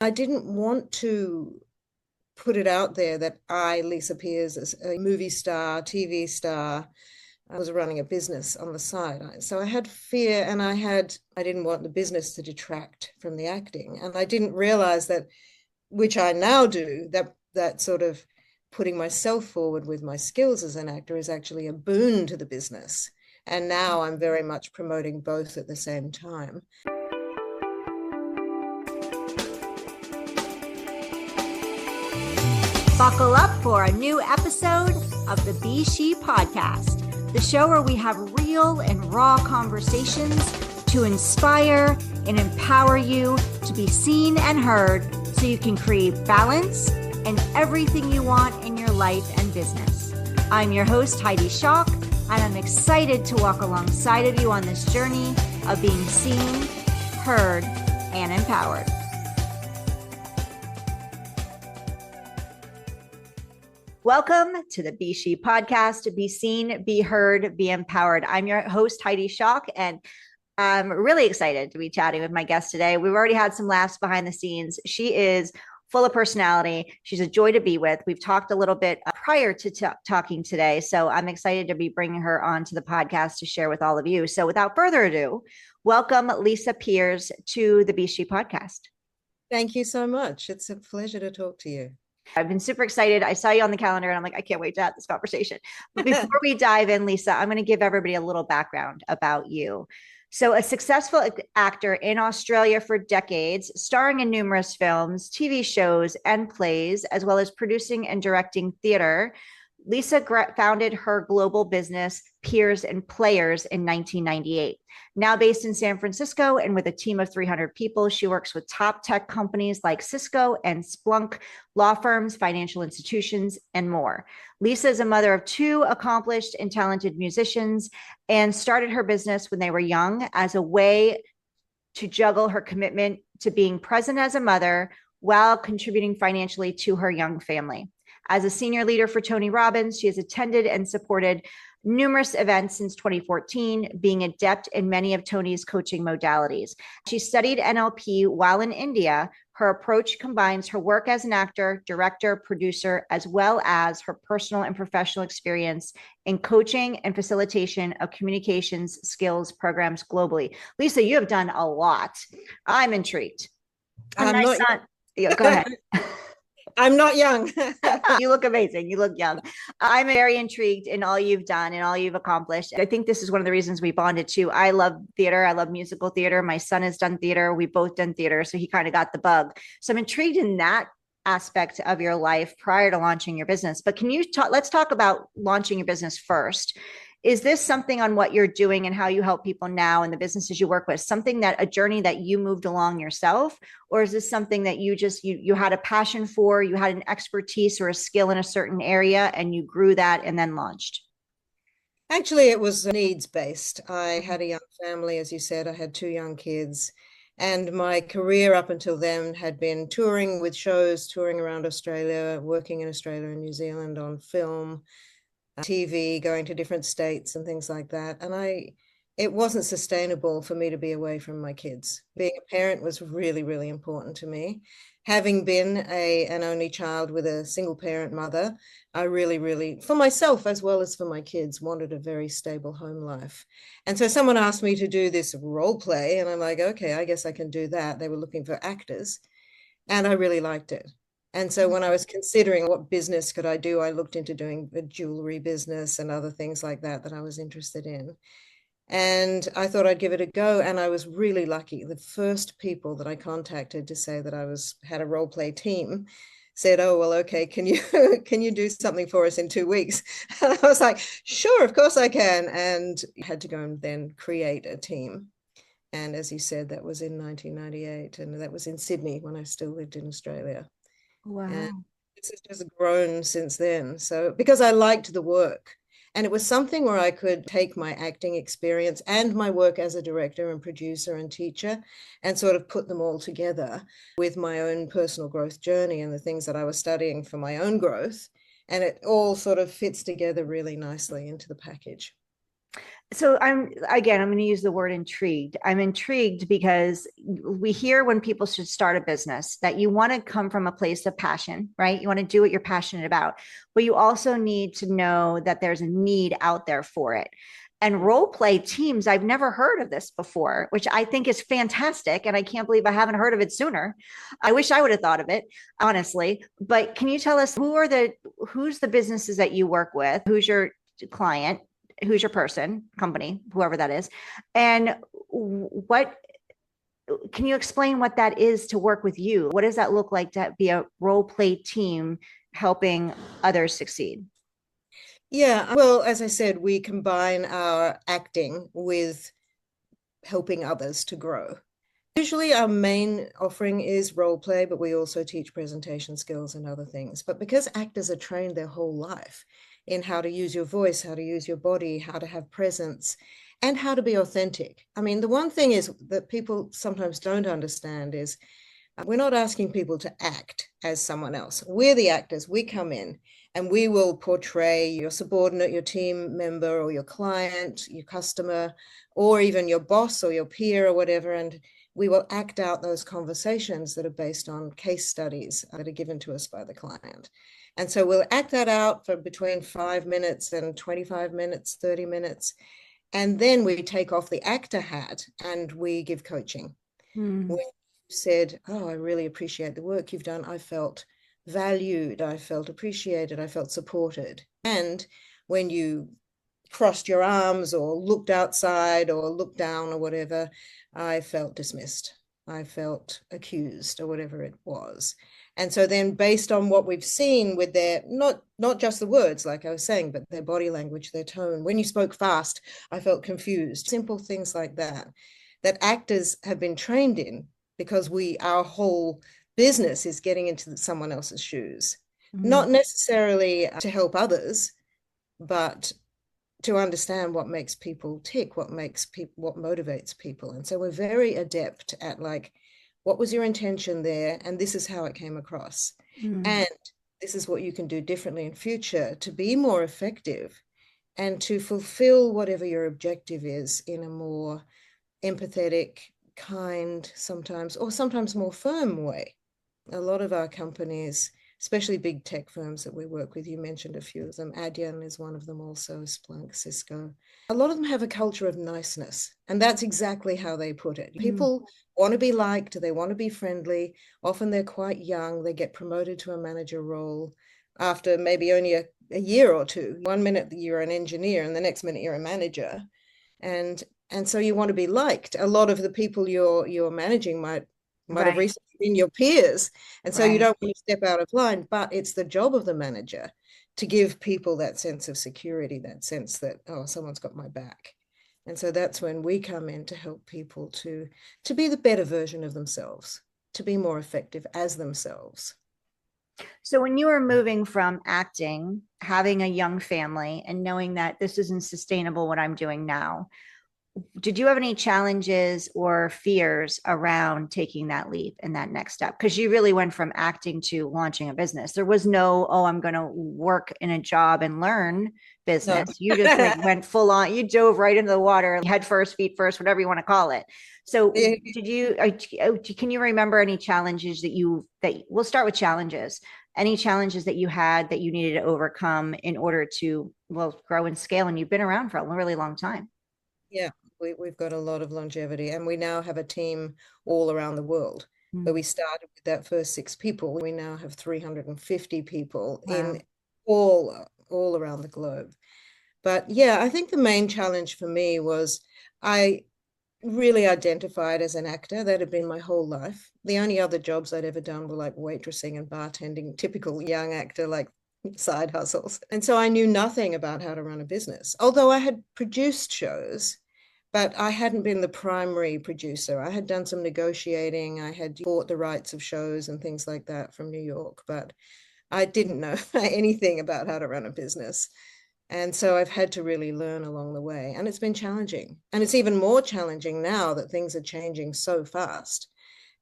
I didn't want to put it out there that I, Lisa Peers, as a movie star, TV star, I was running a business on the side. So I had fear, and I didn't want the business to detract from the acting. And I didn't realize that, which I now do, that sort of putting myself forward with my skills as an actor is actually a boon to the business. And now I'm very much promoting both at the same time. Buckle up for a new episode of the S.H.E podcast, the show where we have real and raw conversations to inspire and empower you to be seen and heard so you can create balance and everything you want in your life and business. I'm your host, S.H.E, and I'm excited to walk alongside of you on this journey of being seen, heard, and empowered. Welcome to the S.H.E podcast, be seen, be heard, be empowered. I'm your host, S.H.E, and I'm really excited to be chatting with my guest today. We've already had some laughs behind the scenes. She is full of personality. She's a joy to be with. We've talked a little bit prior to talking today, so I'm excited to be bringing her onto the podcast to share with all of you. So without further ado, welcome Lisa Peers to the S.H.E podcast. Thank you so much. It's a pleasure to talk to you. I've been super excited. I saw you on the calendar and I'm like, I can't wait to have this conversation. But before we dive in, Lisa, I'm going to give everybody a little background about you. So a successful actor in Australia for decades, starring in numerous films, TV shows, and plays, as well as producing and directing theater, Lisa founded her global business, Peers and Players, in 1998. Now based in San Francisco and with a team of 300 people, she works with top tech companies like Cisco and Splunk, law firms, financial institutions, and more. Lisa is a mother of two accomplished and talented musicians and started her business when they were young as a way to juggle her commitment to being present as a mother while contributing financially to her young family. As a senior leader for Tony Robbins, she has attended and supported numerous events since 2014, being adept in many of Tony's coaching modalities. She studied NLP while in India. Her approach combines her work as an actor, director, producer, as well as her personal and professional experience in coaching and facilitation of communications skills programs globally. Lisa, you have done a lot. I'm intrigued. I'm not. Yeah, go ahead. I'm not young. You look amazing. You look young. I'm very intrigued in all you've done and all you've accomplished. I think this is one of the reasons we bonded too. I love theater. I love musical theater. My son has done theater. We've both done theater. So he kind of got the bug. So I'm intrigued in that aspect of your life prior to launching your business. But can you let's talk about launching your business first. Is this something on what you're doing and how you help people now and the businesses you work with, something that a journey that you moved along yourself? Or is this something that you just, you had a passion for, you had an expertise or a skill in a certain area and you grew that and then launched? Actually, it was needs-based. I had a young family, as you said. I had two young kids. And my career up until then had been touring with shows, touring around Australia, working in Australia and New Zealand on film, TV, going to different states and things like that. And it wasn't sustainable for me to be away from my kids. Being a parent was really, really important to me. Having been an only child with a single parent mother, I really, really, for myself as well as for my kids, wanted a very stable home life. And so someone asked me to do this role play, and I'm like, okay, I guess I can do that. They were looking for actors, and I really liked it. And so when I was considering what business could I do, I looked into doing a jewelry business and other things like that I was interested in. And I thought I'd give it a go. And I was really lucky. The first people that I contacted to say that had a role play team said, oh, well, okay, can you do something for us in 2 weeks? And I was like, sure, of course I can. And I had to go and then create a team. And as you said, that was in 1998. And that was in Sydney when I still lived in Australia. Wow. And this has just grown since then. So because I liked the work, and it was something where I could take my acting experience and my work as a director and producer and teacher and sort of put them all together with my own personal growth journey and the things that I was studying for my own growth. And it all sort of fits together really nicely into the package. So I'm going to use the word intrigued. I'm intrigued because we hear when people should start a business that you want to come from a place of passion, right? You want to do what you're passionate about, but you also need to know that there's a need out there for it. And role play teams, I've never heard of this before, which I think is fantastic. And I can't believe I haven't heard of it sooner. I wish I would have thought of it, honestly. But can you tell us who's the businesses that you work with? Who's your client? Who's your person, company, whoever that is, and what can you explain what that is to work with you? What does that look like to be a role play team helping others succeed? Yeah, well, as I said, we combine our acting with helping others to grow. Usually our main offering is role play, but we also teach presentation skills and other things. But because actors are trained their whole life in how to use your voice, how to use your body, how to have presence, and how to be authentic. I mean, the one thing is that people sometimes don't understand is we're not asking people to act as someone else. We're the actors. We come in and we will portray your subordinate, your team member, or your client, your customer, or even your boss or your peer or whatever. And we will act out those conversations that are based on case studies that are given to us by the client. And so we'll act that out for between 5 minutes and 25 minutes, 30 minutes. And then we take off the actor hat and we give coaching. Mm, When you said, "Oh, I really appreciate the work you've done," I felt valued, I felt appreciated, I felt supported. And when you crossed your arms or looked outside or looked down or whatever, I felt dismissed. I felt accused or whatever it was. And so then based on what we've seen with their not just the words, like I was saying, but their body language, their tone. When you spoke fast, I felt confused. Simple things like that, that actors have been trained in because our whole business is getting into someone else's shoes. mm, Not necessarily to help others, but to understand what makes people tick, what motivates people. And so we're very adept at like, what was your intention there? And this is how it came across. mm, And this is what you can do differently in future to be more effective and to fulfill whatever your objective is in a more empathetic, kind, sometimes, or sometimes more firm way. A lot of our companies, especially big tech firms that we work with, you mentioned a few of them. Adyen is one of them also, Splunk, Cisco. A lot of them have a culture of niceness, and that's exactly how they put it. mm. People want to be liked, they want to be friendly. Often they're quite young, they get promoted to a manager role after maybe only a year or two. One minute you're an engineer, and the next minute you're a manager. And so you want to be liked. A lot of the people you're managing might have Right, recently been your peers, and so you right. don't want to step out of line. But it's the job of the manager to give people that sense of security, that sense that, oh, someone's got my back. And so that's when we come in to help people to be the better version of themselves, to be more effective as themselves. So when you were moving from acting, having a young family, and knowing that this isn't sustainable, what I'm doing now, did you have any challenges or fears around taking that leap and that next step? Because you really went from acting to launching a business. There was no, oh, I'm going to work in a job and learn No. business. You just like went full on, you dove right into the water, head first, feet first, whatever you want to call it. So can you remember any challenges that we'll start with challenges, any challenges that you had that you needed to overcome in order to, well, grow and scale? And you've been around for a really long time. Yeah, we've got a lot of longevity, and we now have a team all around the world. Where we started with that first 6 people, we now have 350 people Wow. in all around the globe. But yeah, I think the main challenge for me was I really identified as an actor. That had been my whole life. The only other jobs I'd ever done were like waitressing and bartending, typical young actor, like side hustles. And so I knew nothing about how to run a business, although I had produced shows, but I hadn't been the primary producer. I had done some negotiating. I had bought the rights of shows and things like that from New York, but I didn't know anything about how to run a business. And so I've had to really learn along the way. And it's been challenging. And it's even more challenging now that things are changing so fast.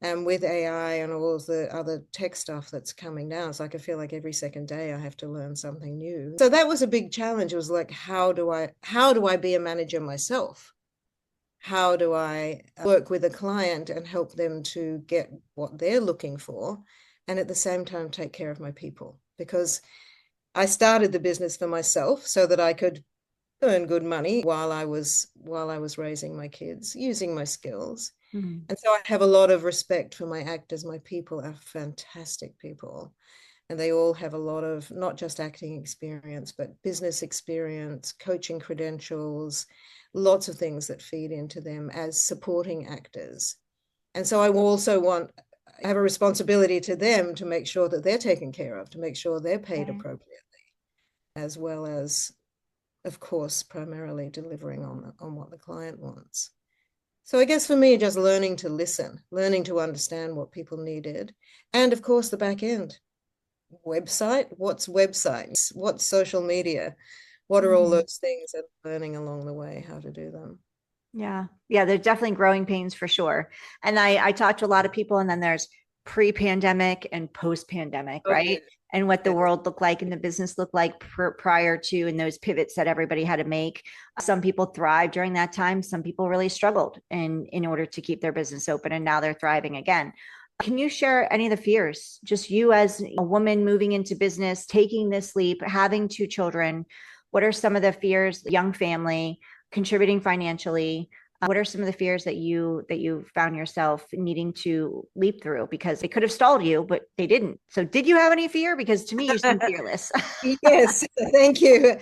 And with AI and all of the other tech stuff that's coming down, it's like I feel like every second day I have to learn something new. So that was a big challenge. It was like, how do I be a manager myself? How do I work with a client and help them to get what they're looking for, and at the same time take care of my people? Because I started the business for myself so that I could earn good money while I was raising my kids, using my skills. Mm. And so I have a lot of respect for my actors. My people are fantastic people. And they all have a lot of not just acting experience, but business experience, coaching credentials, lots of things that feed into them as supporting actors. And so I have a responsibility to them to make sure that they're taken care of, to make sure they're paid Right. appropriately, as well as, of course, primarily delivering on what the client wants. So I guess for me, just learning to listen, learning to understand what people needed, and of course the back end website. What's websites? What's social media? What are all Mhm. those things, and learning along the way how to do them. Yeah. Yeah. There's definitely growing pains for sure. And I talk to a lot of people, and then there's pre-pandemic and post-pandemic, Oh yeah, right? And what the yeah. world looked like and the business looked like prior to, and those pivots that everybody had to make. Some people thrived during that time. Some people really struggled in order to keep their business open, and now they're thriving again. Can you share any of the fears? Just you as a woman moving into business, taking this leap, having two children. What are some of the fears, young family, contributing financially? What are some of the fears that you found yourself needing to leap through, because they could have stalled you, but they didn't? So did you have any fear? Because to me, you seem fearless. Yes, thank you.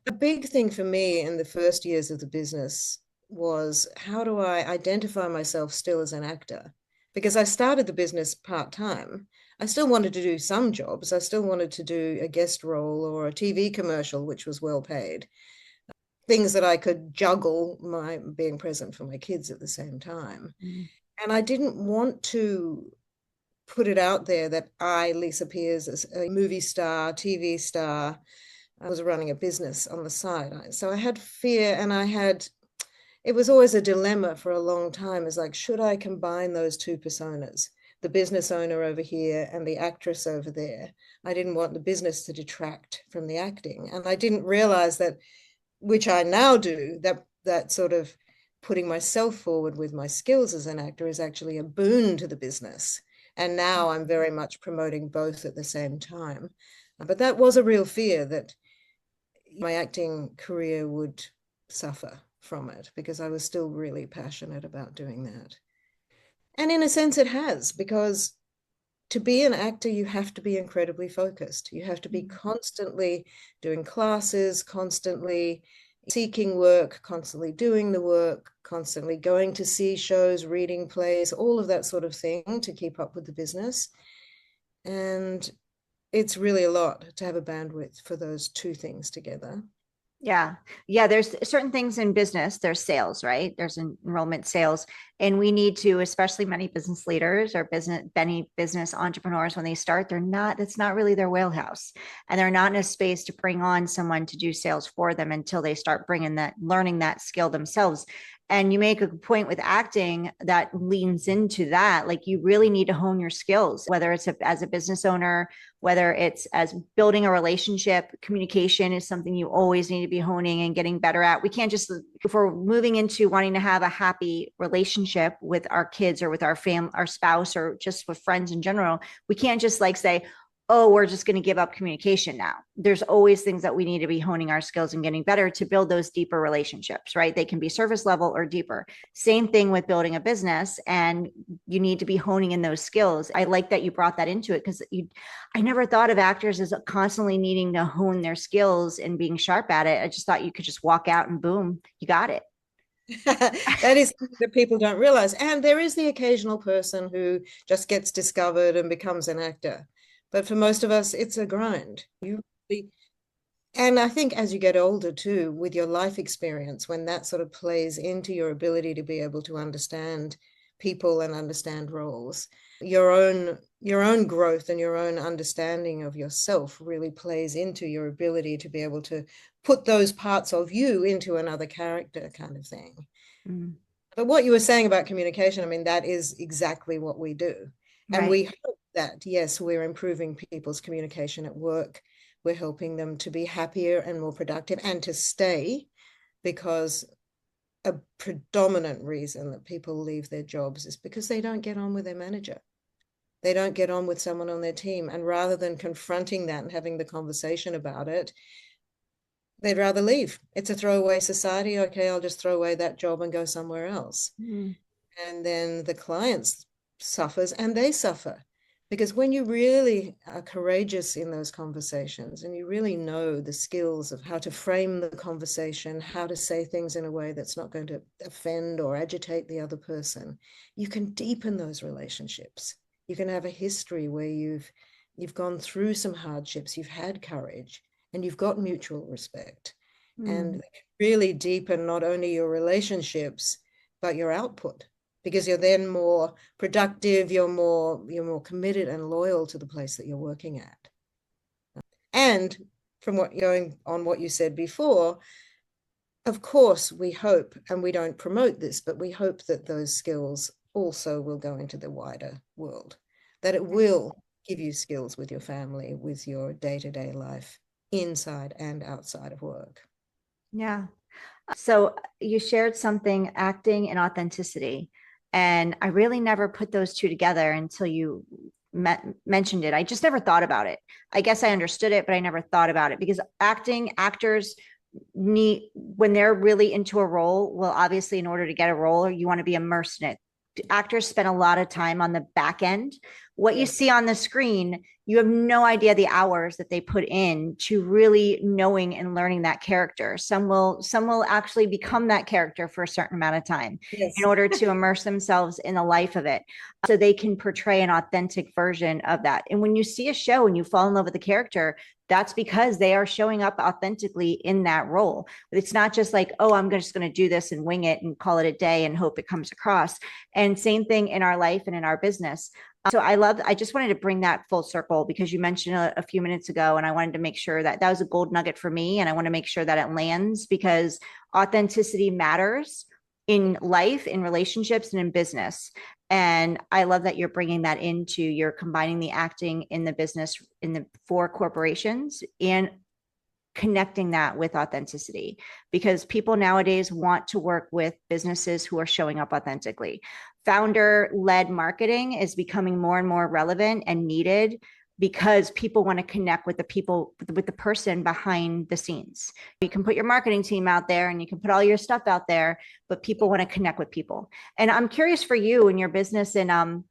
A big thing for me in the first years of the business was, how do I identify myself still as an actor? Because I started the business part-time. I still wanted to do some jobs. I still wanted to do a guest role or a TV commercial, which was well paid. Things that I could juggle my being present for my kids at the same time. Mm. And I didn't want to put it out there that I, Lisa Peers, as a movie star, TV star, I was running a business on the side. So I had fear, and it was always a dilemma for a long time, is like, should I combine those two personas, the business owner over here and the actress over there? I didn't want the business to detract from the acting. And I didn't realize that, which I now do, that sort of putting myself forward with my skills as an actor is actually a boon to the business. And now I'm very much promoting both at the same time. But that was a real fear, that my acting career would suffer from it, because I was still really passionate about doing that. And in a sense, it has, because to be an actor, you have to be incredibly focused. You have to be constantly doing classes, constantly seeking work, constantly doing the work, constantly going to see shows, reading plays, all of that sort of thing to keep up with the business. And it's really a lot to have a bandwidth for those two things together. Yeah. Yeah. There's certain things in business. There's sales, right? There's enrollment sales. And we need to, especially many business leaders or many business entrepreneurs, when they start, that's not really their wheelhouse. And they're not in a space to bring on someone to do sales for them until they start learning that skill themselves. And you make a point with acting that leans into that. Like, you really need to hone your skills, whether it's as a business owner, whether it's as building a relationship. Communication is something you always need to be honing and getting better at. We can't just, if we're moving into wanting to have a happy relationship with our kids or with our spouse, or just with friends in general, we can't just like say, oh, we're just going to give up communication now. There's always things that we need to be honing our skills and getting better to build those deeper relationships, right? They can be surface level or deeper. Same thing with building a business, and you need to be honing in those skills. I like that you brought that into it, because I never thought of actors as constantly needing to hone their skills and being sharp at it. I just thought you could just walk out and boom, you got it. That is something that people don't realize. And there is the occasional person who just gets discovered and becomes an actor. But for most of us, it's a grind. And I think as you get older too, with your life experience, when that sort of plays into your ability to be able to understand people and understand roles, your own growth and your own understanding of yourself really plays into your ability to be able to put those parts of you into another character, kind of thing. Mm. But what you were saying about communication, I mean, that is exactly what we do. And Right. we hope that, yes, we're improving people's communication at work. We're helping them to be happier and more productive and to stay, because a predominant reason that people leave their jobs is because they don't get on with their manager. They don't get on with someone on their team. And rather than confronting that and having the conversation about it, they'd rather leave. It's a throwaway society. Okay, I'll just throw away that job and go somewhere else. Mm. And then the clients suffers and they suffer, because when you really are courageous in those conversations and you really know the skills of how to frame the conversation, how to say things in a way that's not going to offend or agitate the other person, you can deepen those relationships. You can have a history where you've gone through some hardships, you've had courage, and you've got mutual respect, and Mm. really deepen not only your relationships but your output, because you're then more productive, you're more committed and loyal to the place that you're working at. And from what going on what you said before, of course we hope, and we don't promote this, but we hope that those skills also will go into the wider world, that it will give you skills with your family, with your day-to-day life, inside and outside of work. Yeah. So you shared something, acting and authenticity. And I really never put those two together until you mentioned it. I just never thought about it. I guess I understood it, but I never thought about it because actors need, when they're really into a role, well, obviously, in order to get a role, you want to be immersed in it. Actors spend a lot of time on the back end. What you Yes. see on the screen, you have no idea the hours that they put in to really knowing and learning that character. Some will actually become that character for a certain amount of time in Yes. order to immerse themselves in the life of it so they can portray an authentic version of that. And when you see a show and you fall in love with the character, that's because they are showing up authentically in that role. But it's not just like, oh, I'm just going to do this and wing it and call it a day and hope it comes across. And same thing in our life and in our business. So I just wanted to bring that full circle because you mentioned a few minutes ago, and I wanted to make sure that that was a gold nugget for me. And I want to make sure that it lands because authenticity matters in life, in relationships, and in business. And I love that you're bringing that into, you're combining the acting in the business in the for corporations and connecting that with authenticity because people nowadays want to work with businesses who are showing up authentically. Founder led marketing is becoming more and more relevant and needed because people want to connect with the people, with the person behind the scenes. You can put your marketing team out there and you can put all your stuff out there, but people want to connect with people. And I'm curious for you and your business and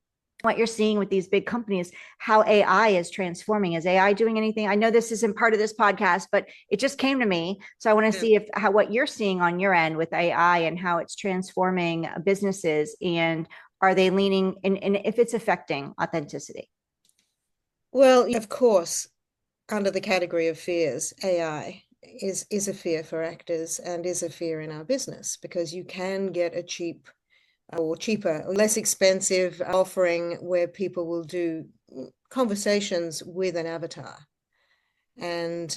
what you're seeing with these big companies, how AI is transforming. Is AI doing anything? I know this isn't part of this podcast, but it just came to me. So I want to Yeah. see if how what you're seeing on your end with AI and how it's transforming businesses and are they leaning in and if it's affecting authenticity. Well, of course, under the category of fears, AI is a fear for actors and is a fear in our business, because you can get a cheap or cheaper, less expensive offering where people will do conversations with an avatar. And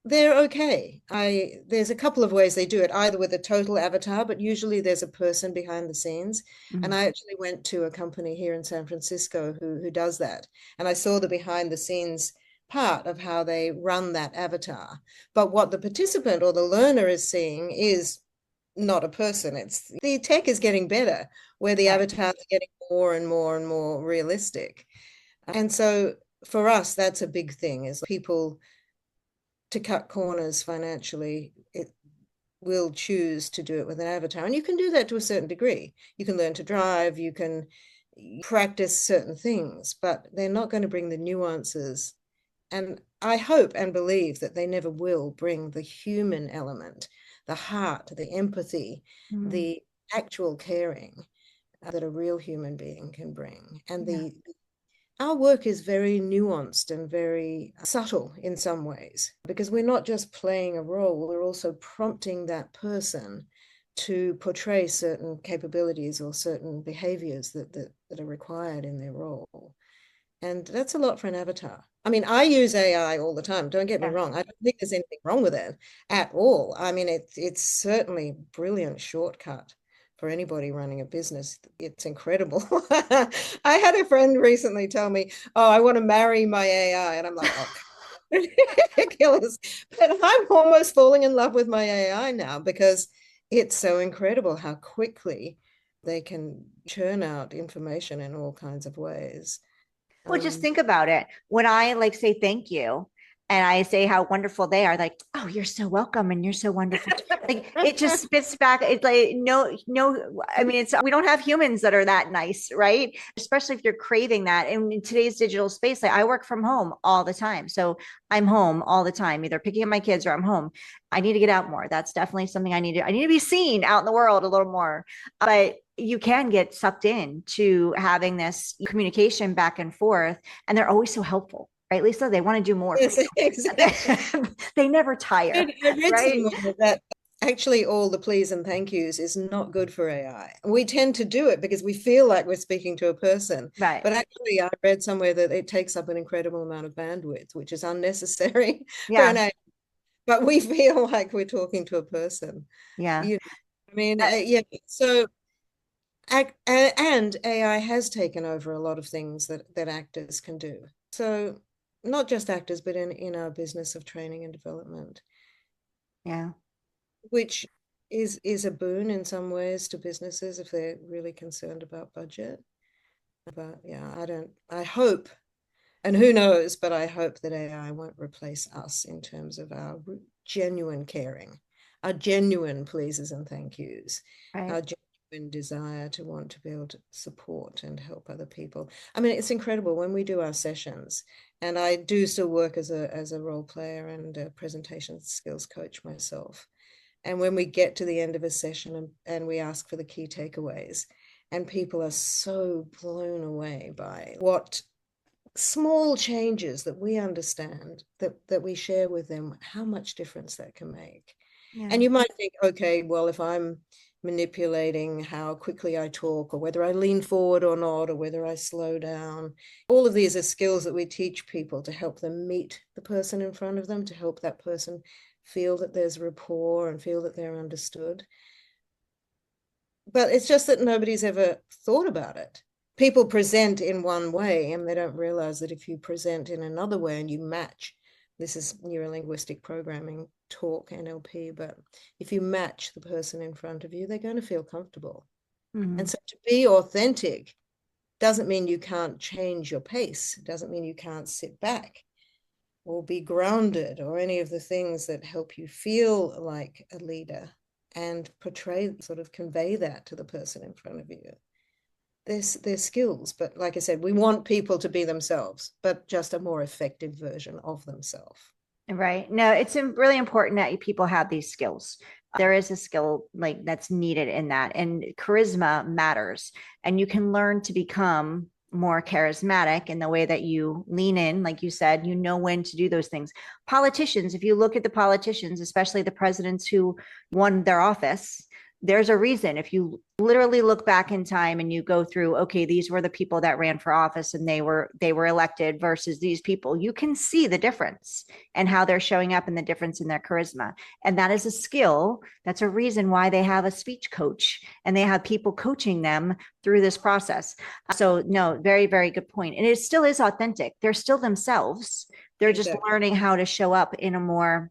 they're okay. There's a couple of ways they do it, either with a total avatar, but usually there's a person behind the scenes. And Mm. I actually went to a company here in San Francisco who does that. And I saw the behind the scenes part of how they run that avatar. But what the participant or the learner is seeing is not a person. It's the tech is getting better, where the Right. avatars are getting more and more and more realistic. And so for us, that's a big thing, is people to cut corners financially, it will choose to do it with an avatar. And you can do that to a certain degree. You can learn to drive, you can practice certain things, but they're not going to bring the nuances. And I hope and believe that they never will bring the human element, the heart, the empathy, Mm. the actual caring that a real human being can bring. And Yeah. the our work is very nuanced and very subtle in some ways, because we're not just playing a role, we're also prompting that person to portray certain capabilities or certain behaviors that are required in their role. And that's a lot for an avatar. I mean, I use AI all the time. Don't get me Yeah. wrong. I don't think there's anything wrong with it at all. I mean, it's certainly a brilliant shortcut for anybody running a business. It's incredible. I had a friend recently tell me, "Oh, I want to marry my AI," and I'm like, "Oh, ridiculous." But I'm almost falling in love with my AI now because it's so incredible how quickly they can churn out information in all kinds of ways. Well, just Um, think about it. When I like say thank you and I say how wonderful they are, like, oh, you're so welcome and you're so wonderful. Like it just spits back. It's like no, I mean, it's we don't have humans that are that nice, right? Especially if you're craving that. And in today's digital space, like I work from home all the time. So I'm home all the time, either picking up my kids or I'm home. I need to get out more. That's definitely something I need to be seen out in the world a little more. But you can get sucked in to having this communication back and forth, and they're always so helpful, right, Lisa? They want to do more for yes, exactly. you. They never tire, I read right? somewhere that actually all the please and thank yous is not good for AI. We tend to do it because we feel like we're speaking to a person. Right. But actually, I read somewhere that it takes up an incredible amount of bandwidth, which is unnecessary for an Yeah. AI. But we feel like we're talking to a person. Yeah. You, I mean, Uh, yeah. So, and AI has taken over a lot of things that actors can do. So, not just actors, but in our business of training and development, yeah. which is a boon in some ways to businesses if they're really concerned about budget. But yeah, I hope, and who knows, but I hope that AI won't replace us in terms of our genuine caring, our genuine pleases and thank yous, Right. our genuine desire to want to be able to support and help other people. I mean, it's incredible when we do our sessions, and I do still work as a role player and a presentation skills coach myself. And when we get to the end of a session and we ask for the key takeaways, and people are so blown away by what small changes that we understand that we share with them, how much difference that can make. And Yeah. you might think, okay, well, if I'm manipulating how quickly I talk, or whether I lean forward or not, or whether I slow down, all of these are skills that we teach people to help them meet the person in front of them, to help that person feel that there's rapport and feel that they're understood. But it's just that nobody's ever thought about it. People present in one way and they don't realize that if you present in another way and you match, this is neurolinguistic programming talk, NLP, but if you match the person in front of you, they're going to feel comfortable. And Mhm. so to be authentic doesn't mean you can't change your pace. It doesn't mean you can't sit back or be grounded or any of the things that help you feel like a leader and portray, sort of convey that to the person in front of you. Their skills, but like I said, we want people to be themselves, but just a more effective version of themselves. Right. No, it's really important that people have these skills. There is a skill like that's needed in that, and charisma matters. And you can learn to become more charismatic in the way that you lean in, like you said, you know when to do those things. Politicians, if you look at the politicians, especially the presidents who won their office, there's a reason. If you literally look back in time and you go through, okay, these were the people that ran for office and they were elected versus these people, you can see the difference and how they're showing up and the difference in their charisma. And that is a skill. That's a reason why they have a speech coach and they have people coaching them through this process. So no, very, very good point. And it still is authentic. They're still themselves. They're just Exactly. learning how to show up in a more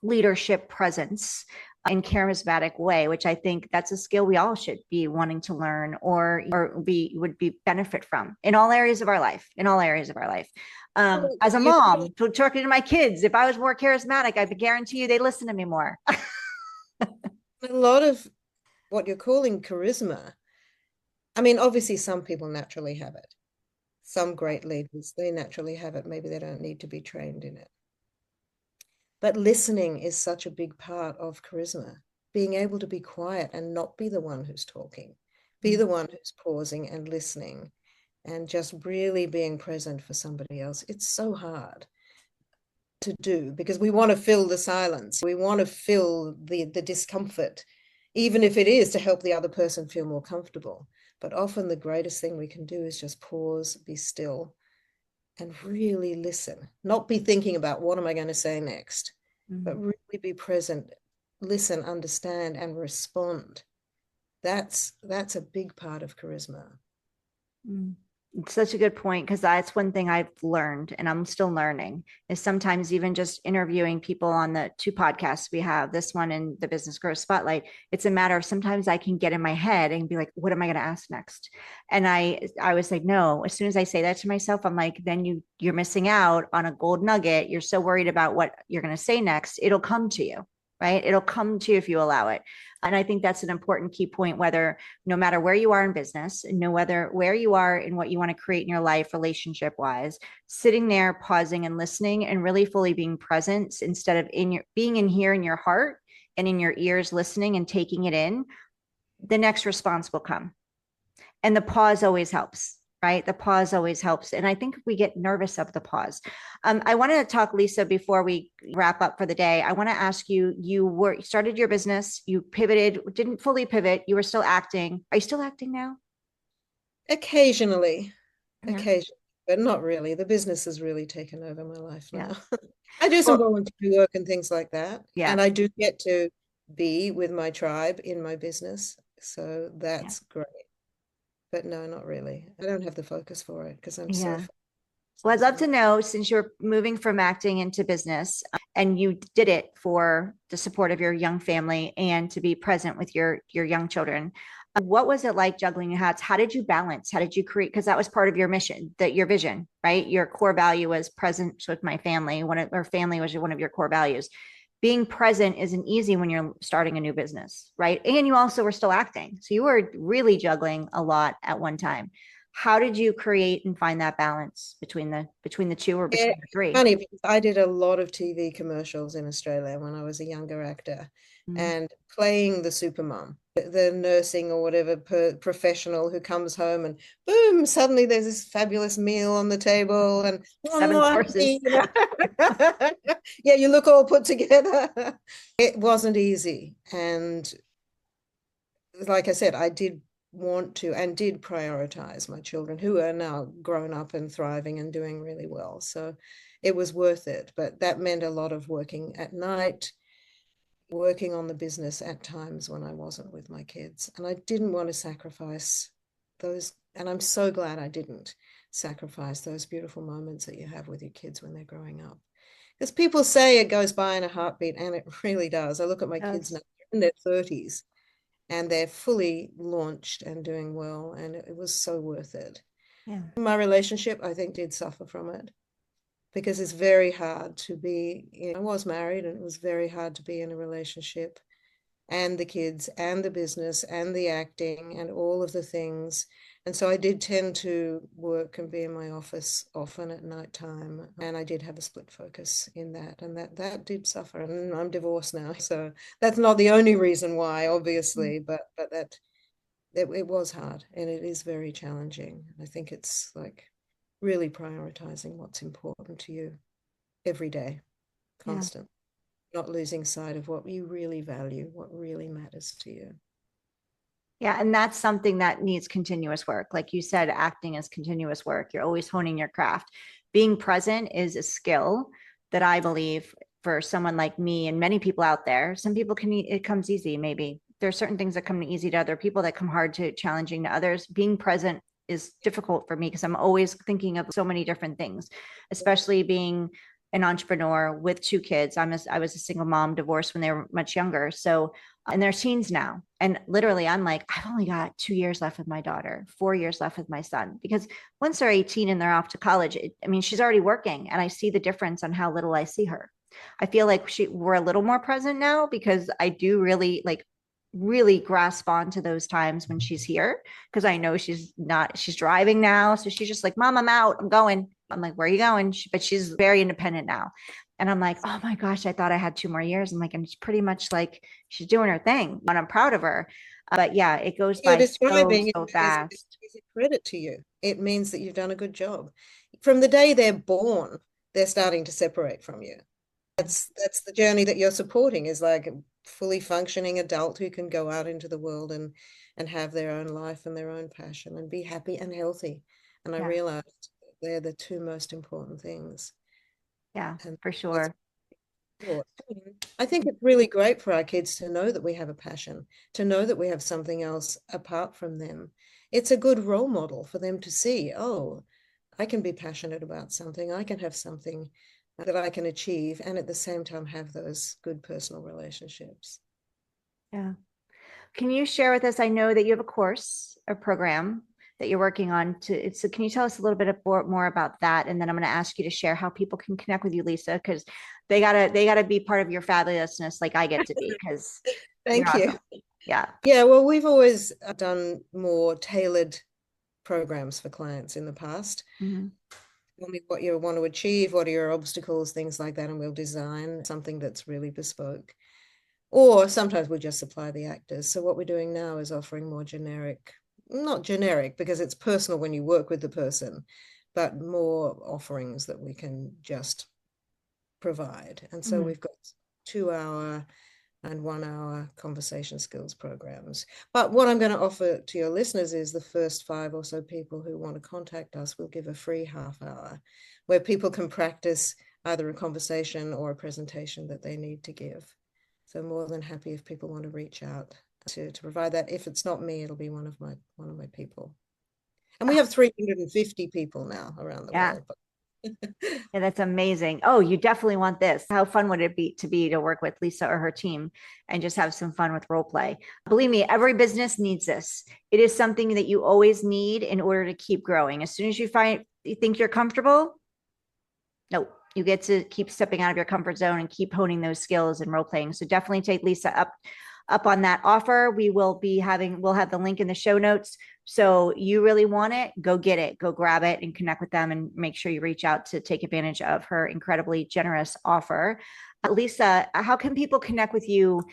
leadership presence in charismatic way, which I think that's a skill we all should be wanting to learn or be would be benefit from in all areas of our life, in all areas of our life. Well, As a you mom, talking to my kids, if I was more charismatic, I guarantee you they listen to me more. a lot of what you're calling charisma. I mean, obviously, some people naturally have it. Some great leaders, they naturally have it. Maybe they don't need to be trained in it. But listening is such a big part of charisma. Being able to be quiet and not be the one who's talking, be the one who's pausing and listening and just really being present for somebody else. It's so hard to do because we want to fill the silence. We want to fill the discomfort, even if it is to help the other person feel more comfortable. But often the greatest thing we can do is just pause, be still, and really listen, not be thinking about what am I going to say next, but Mm-hmm. really be present, listen, understand, and respond. that's a big part of charisma. Mm. It's such a good point because that's one thing I've learned and I'm still learning is sometimes even just interviewing people on the two podcasts we have, this one and the Business Growth Spotlight. It's a matter of sometimes I can get in my head and be like, what am I going to ask next? And I was like, no, as soon as I say that to myself, I'm like, then you're missing out on a gold nugget. You're so worried about what you're going to say next. It'll come to you, right? It'll come to you if you allow it. And I think that's an important key point, whether no matter where you are in business, no whether where you are in what you want to create in your life, relationship wise, sitting there, pausing and listening and really fully being present instead of in your being in here in your heart and in your ears, listening and taking it in, the next response will come. And the pause always helps, right? The pause always helps. And I think we get nervous of the pause. I wanted to talk, Lisa, before we wrap up for the day. I want to ask you, you started your business, you pivoted, didn't fully pivot, you were still acting. Are you still acting now? Occasionally, Yeah. occasionally, but not really. The business has really taken over my life Yeah. now. I do some Well, volunteer work and things like that, yeah. and I do get to be with my tribe in my business, so Yeah. that's great. But no, not really. I don't have the focus for it because I'm so Yeah. focused Well, on I'd love to something. know since you're moving from acting into business and you did it for the support of your young family and to be present with your young children. What was it like juggling your hats? How did you balance? How did you create? Because that was part of your mission, that your vision, right? Your core value was presence with my family. Or family was one of your core values. Being present isn't easy when you're starting a new business, right? And you also were still acting. So you were really juggling a lot at one time. How did you create and find that balance between the two or Yeah, between the three? funny because I did a lot of TV commercials in Australia when I was a younger actor, Mm. and playing the supermom, the nursing or whatever professional who comes home and boom, suddenly there's this fabulous meal on the table and Seven courses. you know? Yeah, you look all put together. It wasn't easy, and like I said, I did want to and did prioritize my children who are now grown up and thriving and doing really well. So it was worth it. But that meant a lot of working at night, working on the business at times when I wasn't with my kids. And I didn't want to sacrifice those. And I'm so glad I didn't sacrifice those beautiful moments that you have with your kids when they're growing up. Because people say it goes by in a heartbeat, and it really does. I look at my kids now Yes. in their 30s and they're fully launched and doing well, and it was so worth it. Yeah. My relationship, I think, did suffer from it because it's very hard to be, I was married and it was very hard to be in a relationship and the kids and the business and the acting and all of the things. And so I did tend to work and be in my office often at night time. And I did have a split focus in that. And that did suffer. And I'm divorced now. So that's not the only reason why, Mm. obviously, but it was hard and it is very challenging. I think it's like really prioritizing what's important to you every day, Yeah. constant, not losing sight of what you really value, what really matters to you. Yeah. And that's something that needs continuous work. Like you said, acting is continuous work. You're always honing your craft. Being present is a skill that I believe for someone like me and many people out there, some people can, it comes easy, maybe. There are certain things that come easy to other people that come hard to challenging to others. Being present is difficult for me because I'm always thinking of so many different things, especially being an entrepreneur with two kids. I was a single mom, divorced when they were much younger. So and they're teens now. And literally, I'm like, I've only got 2 years left with my daughter, 4 years left with my son. Because once they're 18 and they're off to college, I mean, she's already working, and I see the difference on how little I see her. I feel like we're a little more present now because I do really like really grasp onto those times when she's here because I know she's driving now. So she's just like, Mom, I'm out, I'm going. I'm like, where are you going? But she's very independent now. And I'm like, oh my gosh, I thought I had 2 more years. I'm like, and it's pretty much like she's doing her thing, and I'm proud of her. But yeah, it goes You're by so, describing so is fast. a credit to you. It means that you've done a good job. From the day they're born, they're starting to separate from you. That's the journey that you're supporting is like a fully functioning adult who can go out into the world and have their own life and their own passion and be happy and healthy. And I Yeah, realized they're the two most important things. yeah, And for that's sure. Course. I think it's really great for our kids to know that we have a passion, to know that we have something else apart from them. It's a good role model for them to see, oh, I can be passionate about something, I can have something that I can achieve, and at the same time have those good personal relationships. Yeah. Can you share with us? I know that you have a course or program that you're working on to, so can you tell us a little bit more about that? And then I'm going to ask you to share how people can connect with you, Lisa, because they gotta be part of your fabulousness like I get to be, because you're Thank you. awesome. Yeah. Yeah, well, we've always done more tailored programs for clients in the past. Mhm. Tell me what you want to achieve, what are your obstacles, things like that, and we'll design something that's really bespoke. Or sometimes we just supply the actors. So what we're doing now is offering more generic, not generic because it's personal when you work with the person, but more offerings that we can just provide. And so Mhm. we've got 2 hour and 1 hour conversation skills programs. But what I'm going to offer to your listeners is the first 5 or so people who want to contact us, we'll give a free half hour where people can practice either a conversation or a presentation that they need to give. So more than happy if people want to reach out to provide that. If it's not me, it'll be one of my people. And we have 350 people now around the Yeah. world. Yeah, that's amazing. Oh, you definitely want this. How fun would it be to work with Lisa or her team and just have some fun with role play? Believe me, every business needs this. It is something that you always need in order to keep growing. As soon as you think you're comfortable, no, you get to keep stepping out of your comfort zone and keep honing those skills and role playing. So definitely take Lisa up on that offer. We'll have the link in the show notes. So you really want it, go get it, go grab it and connect with them and make sure you reach out to take advantage of her incredibly generous offer. Lisa, how can people connect with you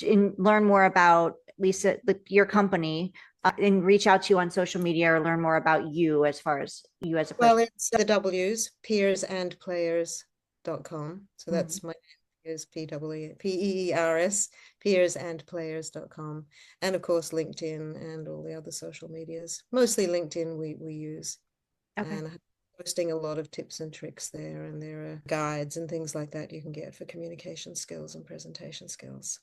and learn more about Lisa, your company, and reach out to you on social media or learn more about you as far as you as a person? Well, it's the W's, peersandplayers.com. So Mm. that's my name is PEERS, peersandplayers.com. And of course, LinkedIn and all the other social medias. Mostly LinkedIn we use. Okay. And I'm posting a lot of tips and tricks there. And there are guides and things like that you can get for communication skills and presentation skills.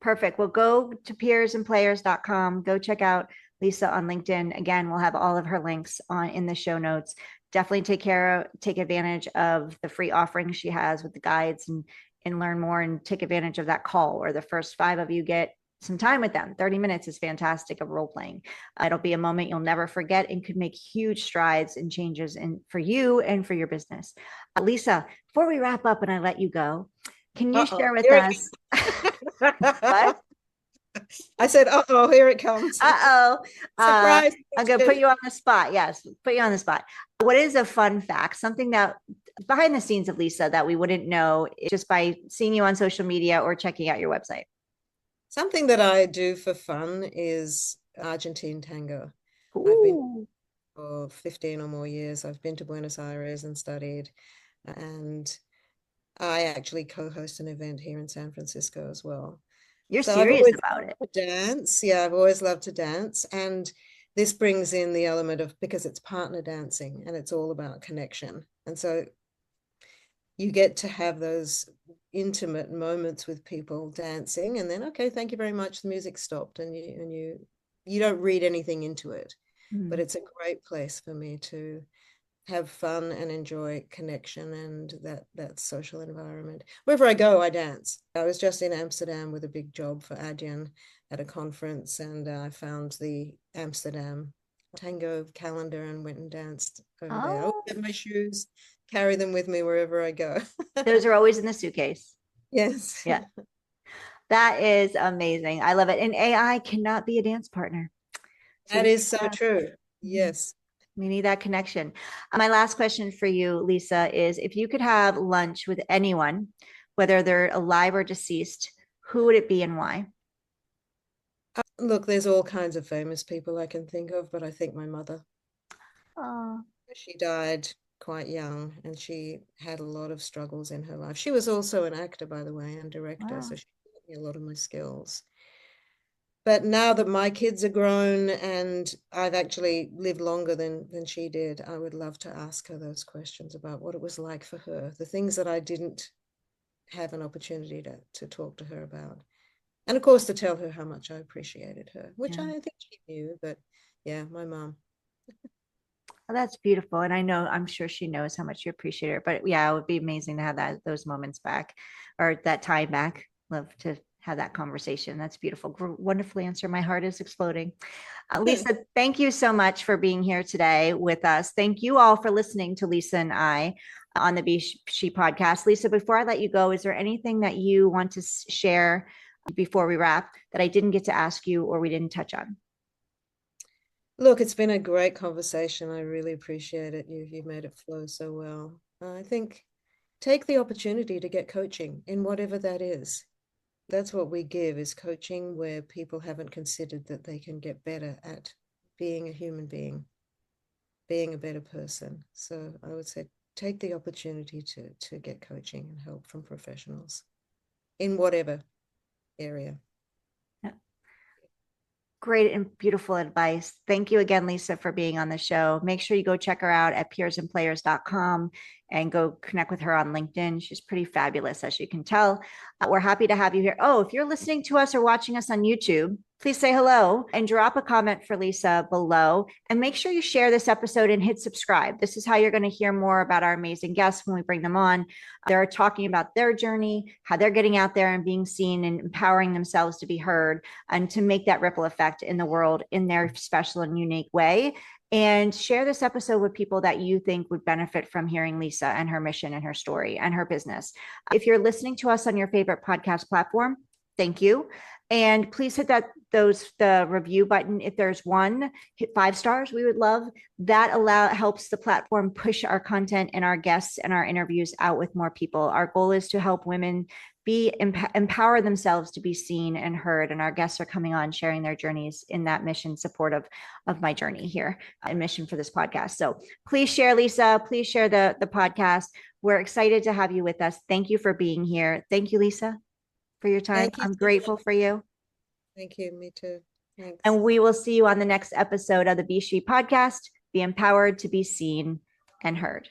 Perfect. Well, go to peersandplayers.com. Go check out Lisa on LinkedIn. Again, we'll have all of her links on in the show notes. Definitely take advantage of the free offerings she has with the guides and learn more and take advantage of that call or the first 5 of you get some time with them. 30 minutes is fantastic of role playing. It'll be a moment you'll never forget and could make huge strides and changes for you and for your business. Lisa, before we wrap up and I let you go, can you Uh-oh, share with here us what? it I said, uh-oh, here it comes. Uh-oh. Surprise I'm going to put question. you on the spot. Yes, put you on the spot. What is a fun fact? Something that behind the scenes of Lisa that we wouldn't know just by seeing you on social media or checking out your website? Something that I do for fun is Argentine tango. I've been Ooh. for 15 or more years. I've been to Buenos Aires and studied, and I actually co-host an event here in San Francisco as well. You're So I've serious always about loved it. to dance. Yeah, I've always loved to dance. And this brings in the element of because it's partner dancing and it's all about connection. And so you get to have those intimate moments with people dancing and then okay, thank you very much, the music stopped and you don't read anything into it, but Mm. it's a great place for me to have fun and enjoy connection and that social environment. Wherever I go, I dance. I was just in Amsterdam with a big job for Adyen at a conference, and I found the Amsterdam tango calendar and went and danced over there. I always Oh, get my shoes, carry them with me wherever I go. those are always in the suitcase. Yes, Yeah, that is amazing. I love it. And AI cannot be a dance partner. So that we is so need true. that. Yes. We need that connection. My last question for you, Lisa, is if you could have lunch with anyone, whether they're alive or deceased, who would it be and why? Look, there's all kinds of famous people I can think of, but I think my mother. Oh, She died quite young and she had a lot of struggles in her life. She was also an actor, by the way, and director, so wow. she taught me a lot of my skills. But now that my kids are grown and I've actually lived longer than she did, I would love to ask her those questions about what it was like for her, the things that I didn't have an opportunity to talk to her about. And of course, to tell her how much I appreciated her, which Yeah. I think she knew, but yeah, my mom. Well, that's beautiful. And I'm sure she knows how much you appreciate her. But yeah, it would be amazing to have those moments back or that time back. Love to have that conversation. That's beautiful. Wonderful answer. My heart is exploding. Lisa, thank you so much for being here today with us. Thank you all for listening to Lisa and I on the Be She podcast. Lisa, before I let you go, is there anything that you want to share before we wrap that I didn't get to ask you or we didn't touch on? Look, it's been a great conversation. I really appreciate it. You've made it flow so well. I think take the opportunity to get coaching in whatever that is. That's what we give is coaching where people haven't considered that they can get better at being a human being, being a better person. So I would say take the opportunity to get coaching and help from professionals in whatever area. Great and beautiful advice. Thank you again, Lisa, for being on the show. Make sure you go check her out at peersandplayers.com and go connect with her on LinkedIn. She's pretty fabulous, as you can tell. We're happy to have you here. Oh, if you're listening to us or watching us on YouTube, please say hello and drop a comment for Lisa below. And make sure you share this episode and hit subscribe. This is how you're going to hear more about our amazing guests when we bring them on. They're talking about their journey, how they're getting out there and being seen and empowering themselves to be heard and to make that ripple effect in the world in their special and unique way. And share this episode with people that you think would benefit from hearing Lisa and her mission and her story and her business. If you're listening to us on your favorite podcast platform, thank you. And please hit the review button. If there's one, hit 5 stars. We would love that. Helps the platform push our content and our guests and our interviews out with more people. Our goal is to help women empower themselves to be seen and heard. And our guests are coming on sharing their journeys in that mission support of my journey here and mission for this podcast. So please share, Lisa. Please share the podcast. We're excited to have you with us. Thank you for being here. Thank you, Lisa, for your time. Thank you I'm so grateful much. for you. Thank you. Me too. Thanks. And we will see you on the next episode of the Be She podcast. Be empowered to be seen and heard.